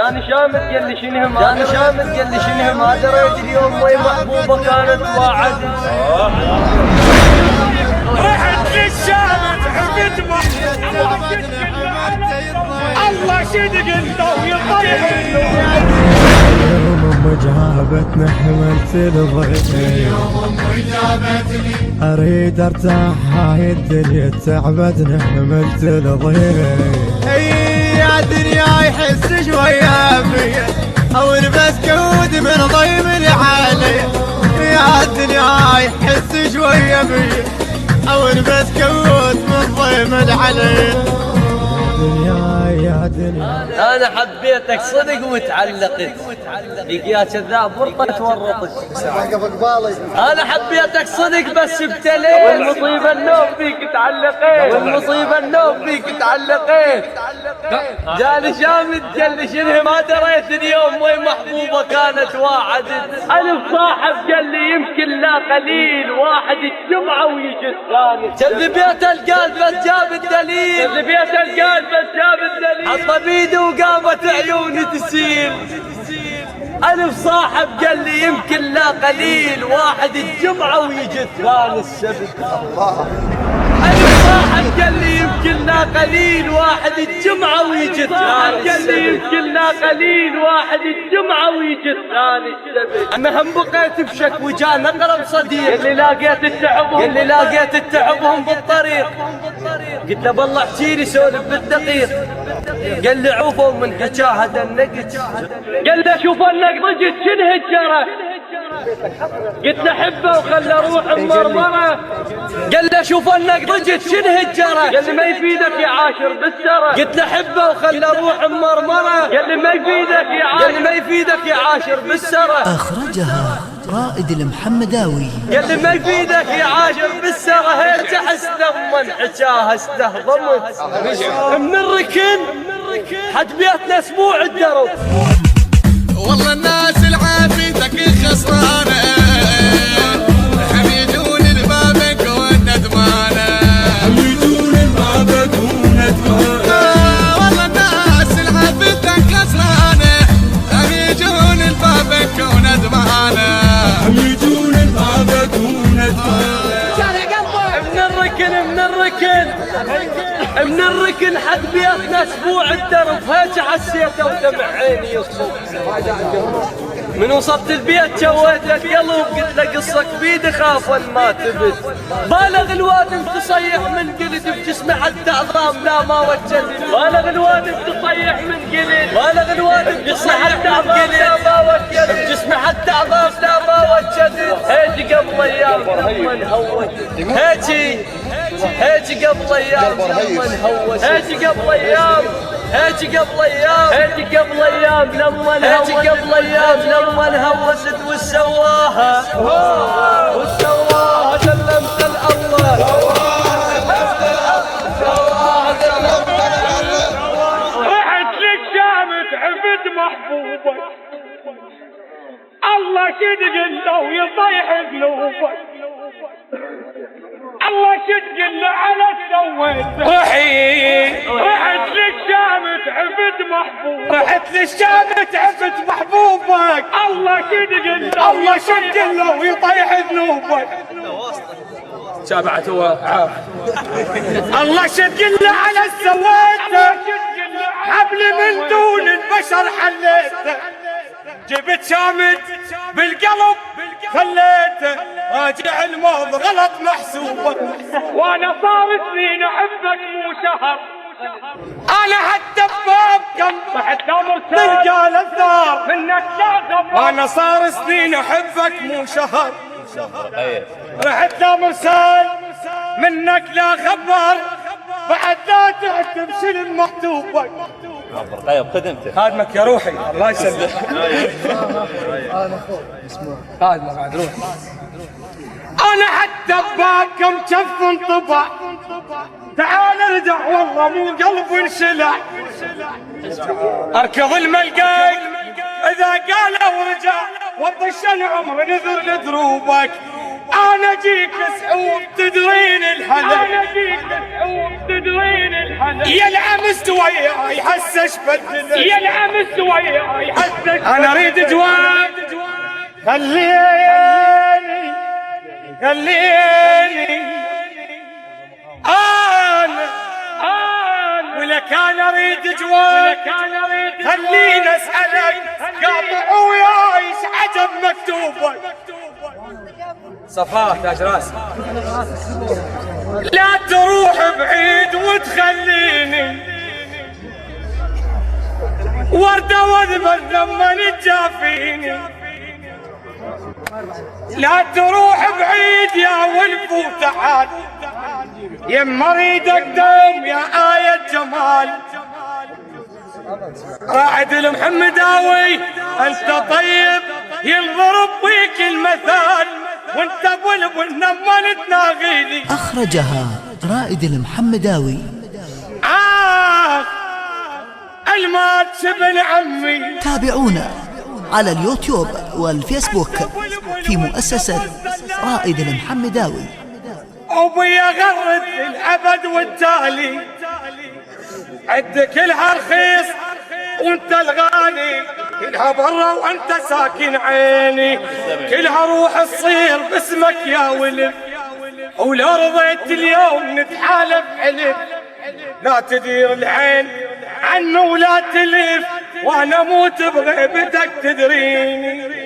كان شامت قال لي شنو ما دريت اليوم وين محبوبة كانت واعد. رحت للشامت حبت الله صدق انت ويطيح يوم امي جابتني حملت الضيف اريد ارتاح هاي الدنيا تعبتني حملت الضيف. يا دنيا يحس شويه فيا او بس كود من ضيم العالي. يا دنيا يحس شويه فيا او بس كود من ضيم العالي. يا دنيا انا حبيتك صدق وتعلقت بيك يا كذاب ورطت ورطت. انا حبيتك صدق بس ابتليت والمصيبه النوم فيك تعلقت. جاني شامت قال لي شنو ما دريت اليوم وين محبوبه كانت واعدت. الف صاحب قال لي يمكن لا قليل واحد الجمعه ويجي الثاني. كذبيت القلب بس جاب الدليل حط بيده وقامت عيوني تسيل. ألف صاحب قال لي يمكن لا قليل واحد الجمعة ويجي الثاني السبت. ألف صاحب قال لي يمكن لا قليل واحد الجمعة ويجي الثاني السبت. أنا هم بقيت بشك وجان أقرب صديق اللي لاقيت التعبهم بالطريق. قلت له بالله احكي لي سولف بالدقيق. قال لي عوفوا من حكاها دنقت. قال لي شوف النقض جت شنو هالجرة. قلت له حبه وخلى روح مرمرة. قال لي شوف النقض جت شنو هالجرة. قال لي ما يفيدك يا عاشر بالسرة. قلت له حبه وخلى روح مرمرة. قال لي ما يفيدك يا عاشر بالسرة. أخرجها رائد المحمداوي. قال لي ما يفيدك يا عاشر بالسرة. هيك احس لما حكاها استهضمت من الركن حد بيتنا اسبوع الدرب. والله الناس العافيتك خسرانه حميدون البابك وندمانه. والله الناس العافيتك خسرانه حميدون البابك وندمانه. من الركن حد بيتنا اسبوع الدرب. هيك حسيته ودمع عيني يصب. من وصلت البيت شويت القلب قلت له قصك بيدي خاف ان ما تبت. بالغ الوادم تصيح من قلد بجسمي حتى عظام لا ما وجدت. بالغ الوادم تصيح من قلد بجسمي حتى عظام لا ما وجدت. بجسمي حتى عظام لا ما وجدت. هيجي قبل ايام لما نهوت. هيجي قبل ايام لما نهوست وسواها سلمت الله. رحت للشامت حفظ محبوبك الله صدق انه ويطيح ذنوبك. الله صدق انه على سويته. رحت للشامت حفظ محبوبك الله صدق انه ويطيح ذنوبك. تابعت هو عاف. الله صدق انه على سويته. حبل من دون البشر حليته. جبت شامت بالقلب خليته. راجع الموض غلط محسوبه. وانا صار سنين احبك مو شهر. انا حتى ببابكم تلقى الثار منك لا غبار. انا صار سنين احبك مو شهر. رحت لا مرسال منك لا خبر. بعد لا تعتب شنو مكتوبك. طيب خدمتك خادمك يا روحي الله يسلمك. خادمك بعد روحي. انا حتى ببابكم جف انطبع. تعال ارجع والله مو قلب انشلع. اركض الملقاك اذا قال ورجع. وضش العمر نذر لدروبك. انا جيك سحوب تدرين الحلا يا العمس وياي حسش بدل يا العمس وياي حسش انا اريد جواب خليني انا ولك انا اريد جواب خليني اسالك قاطع وياي ايش عجب مكتوبك صفاء تاج راسي لا تروح بعيد وتخليني وردة واذبل لما تجافيني لا تروح بعيد يا ولف وتعال يما اريد اقدم يا آية جمال راعد المحمداوي انت طيب ينضرب بيك المثال وانت بلبل لما تناغيلي. أخرجها رائد المحمداوي. المات ابن عمي. تابعونا على اليوتيوب والفيسبوك في مؤسسة رائد المحمداوي. أبويا غرد الأبد والتالي عد كلها رخيص وانت الغالي كلها برا وانت ساكن عيني كلها روح تصير باسمك يا ولد ولو رضيت اليوم نتحالف حلف لا تدير العين عنه ولا تلف وانا اموت بغيبتك تدريني